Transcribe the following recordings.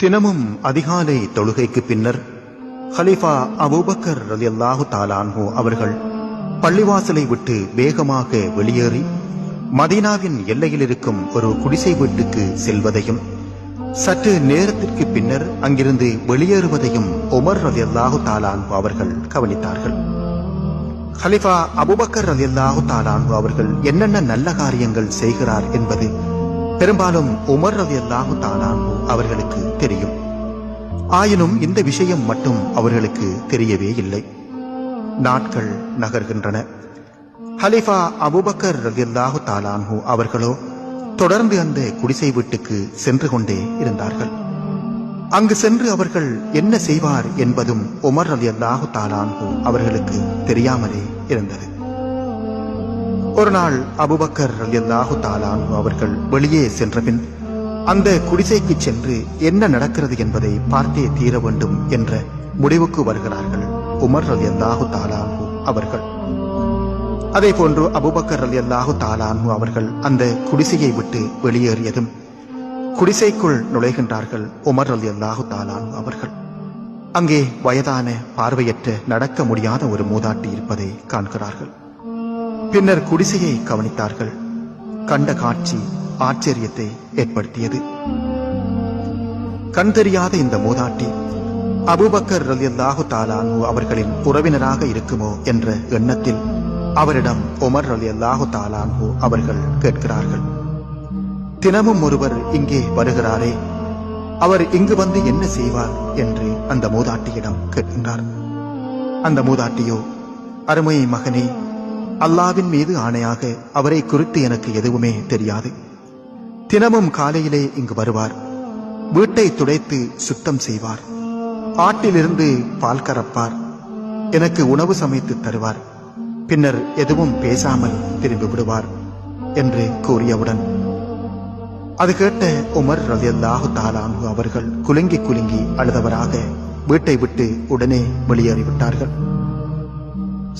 தினமும் அதிகாலை தொழுகைக்கு பின்னர் ஹலீஃபா அபூபக்கர் ரலியல்லாஹு தஆலா அன்ஹு அவர்கள் பள்ளிவாசலை விட்டு வேகமாக வெளியேறி மதீனாவின் எல்லையில் இருக்கும் ஒரு குடிசை வீட்டுக்கு செல்வதையும் சற்று நேரத்திற்கு பின்னர் அங்கிருந்து வெளியேறுவதையும் உமர் ரலியல்லாஹு தஆலா அன்ஹு அவர்கள் கவனித்தார்கள். ஹலீஃபா அபூபக்கர் ரலியல்லாஹு தஆலா அன்ஹு அவர்கள் என்னென்ன நல்ல காரியங்கள் செய்கிறார் என்பது பெரும்பாலும் உமர் ரலியல்லாஹு தஆலா அன்ஹு அவர்களுக்கு தெரியும். ஆயினும் இந்த விஷயம் மட்டும் அவர்களுக்கு தெரியவே இல்லை. நாட்கள் நகர்கின்றன. ஹலீஃபா அபூபக்கர் ரலியல்லாஹு தஆலா அன்ஹு அவர்களோ தொடர்ந்து அந்த குடிசை வீட்டுக்கு சென்று கொண்டே இருந்தார்கள். அங்கு சென்று அவர்கள் என்ன செய்வார் என்பதும் உமர் ரலியல்லாஹு தஆலா அன்ஹு அவர்களுக்கு தெரியாமலே இருந்தது. ஒரு நாள் அபூபக்கர் ரலியல்லாஹு தஆலா அன்ஹு அவர்கள் வெளியே சென்றபின் அந்த குடிசைக்கு சென்று என்ன நடக்கிறது என்பதை பார்த்தே தீர வேண்டும் என்ற முடிவுக்கு வருகிறார்கள் உமர் ரலியல்லாஹு தஆலா அன்ஹு அவர்கள். அதே போன்று அபூபக்கர் ரலியல்லாஹு தஆலா அன்ஹு அவர்கள் அந்த குடிசையை விட்டு வெளியேறியதும் குடிசைக்குள் நுழைகின்றார்கள் உமர் ரலியல்லாஹு தஆலா அன்ஹு அவர்கள். அங்கே வயதான பார்வையற்ற நடக்க முடியாத ஒரு மூதாட்டி இருப்பதை காண்கிறார்கள். பின்னர் குடிசையை கவனித்தார்கள். கண்ட காட்சி ஆச்சரியத்தை ஏற்படுத்தியது. கண் தெரியாத இந்த மூதாட்டி அபூபக்கர் ரலியல்லாஹு தஆலா அன்ஹு அவர்களின் உறவினராக இருக்குமோ என்ற எண்ணத்தில் அவரிடம் உமர் ரலியல்லாஹு தஆலா அன்ஹு அவர்கள் கேட்கிறார்கள், தினமும் ஒருவர் இங்கே வருகிறாரே, அவர் இங்கு வந்து என்ன செய்வார் என்று அந்த மூதாட்டியிடம் கேட்கின்றார். அந்த மூதாட்டியோ, அருமை மகனே, அல்லாஹ்வின் மீது ஆணையாக அவரை குறித்து எனக்கு எதுவுமே தெரியாது. தினமும் காலையிலே இங்கு வருவார், வீட்டை துடைத்து சுத்தம் செய்வார், ஆட்டிலிருந்து பால் கறப்பார், எனக்கு உணவு சமைத்து தருவார், பின்னர் எதுவும் பேசாமல் திரும்பி விடுவார் என்று கூறியவுடன் அது கேட்ட உமர் ரலியல்லாஹு தஆலா அன்ஹு அவர்கள் குலுங்கி குலுங்கி அழுதவராக வீட்டை விட்டு உடனே வெளியேறிவிட்டார்கள்.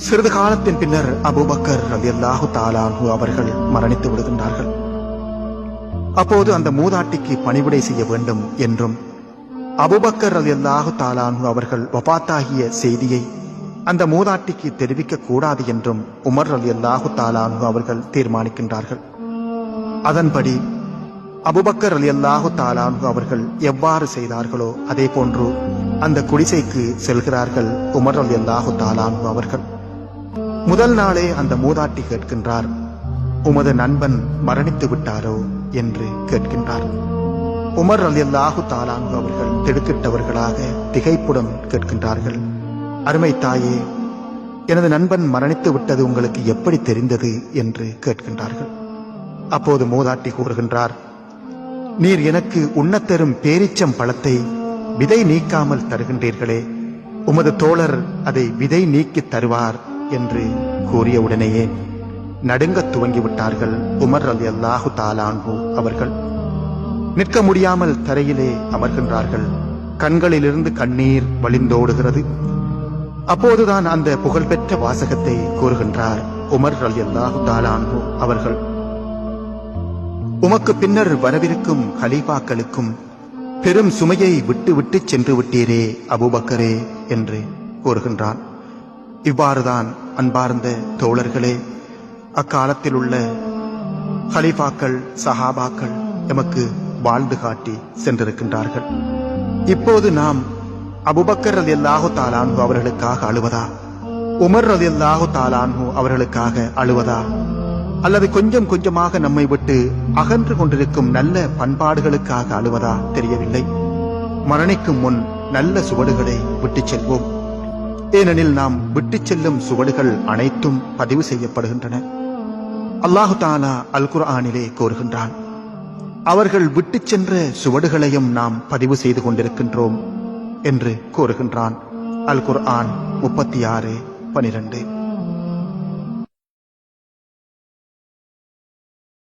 சிறிது காலத்தின் பின்னர் அபூபக்கர் ரலியல்லாஹு தஆலா அன்ஹு அவர்கள் மரணித்து விடுகின்றார்கள். அப்போது அந்த மூதாட்டிக்கு பணிவிடை செய்ய வேண்டும் என்றும் அபூபக்கர் ரலியல்லாஹு தஆலா அன்ஹு அவர்கள் வஃபாத்தாகிய செய்தியை அந்த மூதாட்டிக்கு தெரிவிக்க கூடாது என்றும் உமர் ரலியல்லாஹு தஆலா அன்ஹு அவர்கள் தீர்மானிக்கின்றார்கள். அதன்படி அபூபக்கர் ரலியல்லாஹு தஆலா அன்ஹு அவர்கள் எவ்வாறு செய்தார்களோ அதே போன்று அந்த குடிசைக்கு செல்கிறார்கள் உமர் ரலியல்லாஹு தஆலா அன்ஹு அவர்கள். முதல் நாளே அந்த மூதாட்டி கேட்கின்றார், உமது நண்பன் மரணித்து விட்டாரோ என்று கேட்கின்றார். உமர் ரலியல்லாஹு தஆலா அன்ஹு அவர்கள் திடுக்கிட்டவர்களாக திகைப்புடன் கேட்கின்றார்கள், அருமை தாயே, எனது நண்பன் மரணித்து விட்டது உங்களுக்கு எப்படி தெரிந்தது என்று கேட்கின்றார்கள். அப்போது மூதாட்டி கூறுகின்றார், நீர் எனக்கு உண்ணத்தரும் பேரிச்சம் பழத்தை விதை நீக்காமல் தருகின்றீர்களே, உமது தோழர் அதை விதை நீக்கி தருவார் என்று கூறியவுடனேயே நடுங்கத் துவங்கிவிட்டார்கள் உமர் ரலியல்லாஹு தஆலா அன்ஹு அவர்கள். நிற்க முடியாமல் தரையிலே அமர்கின்றார்கள். கண்களிலிருந்து கண்ணீர் வழிந்தோடுகிறது. அப்போதுதான் அந்த புகழ்பெற்ற வாசகத்தை கூறுகின்றார் உமர் ரலியல்லாஹு தஆலா அன்ஹு அவர்கள், உமக்கு பின்னர் வரவிருக்கும் கலீஃபாக்களுக்கும் பெரும் சுமையை விட்டு விட்டு சென்று விட்டீரே அபூபக்கரே என்று கூறுகின்றான். இவ்வாறுதான் அன்பார்ந்த தோழர்களே, அக்காலத்தில் உள்ள கலீஃபாக்கள் சஹாபாக்கள் எமக்கு வாழ்ந்து காட்டி சென்றிருக்கின்றார்கள். இப்போது நாம் அபூபக்கர் ரலியல்லாஹு தஆலா அன்ஹு அவர்களுக்காக அழுவதா, உமர் ரலியல்லாஹு தஆலா அன்ஹு அவர்களுக்காக அழுவதா, அல்லது கொஞ்சம் கொஞ்சமாக நம்மை விட்டு அகன்று கொண்டிருக்கும் நல்ல பண்பாடுகளுக்காக அழுவதா தெரியவில்லை. மரணிக்கும் முன் நல்ல சுவடுகளை விட்டுச் செல்வோம். ஏனெனில் நாம் விட்டுச் செல்லும் சுவடுகள் அனைத்தும் பதிவு செய்யப்படுகின்றன. அல்லாஹு தஆலா அல் குர்ஆனிலே கூறுகின்றான், அவர்கள் விட்டுச் சென்ற சுவடுகளையும் நாம் பதிவு செய்து கொண்டிருக்கின்றோம் என்று கூறுகின்றான். அல் குர்ஆன் 36:12.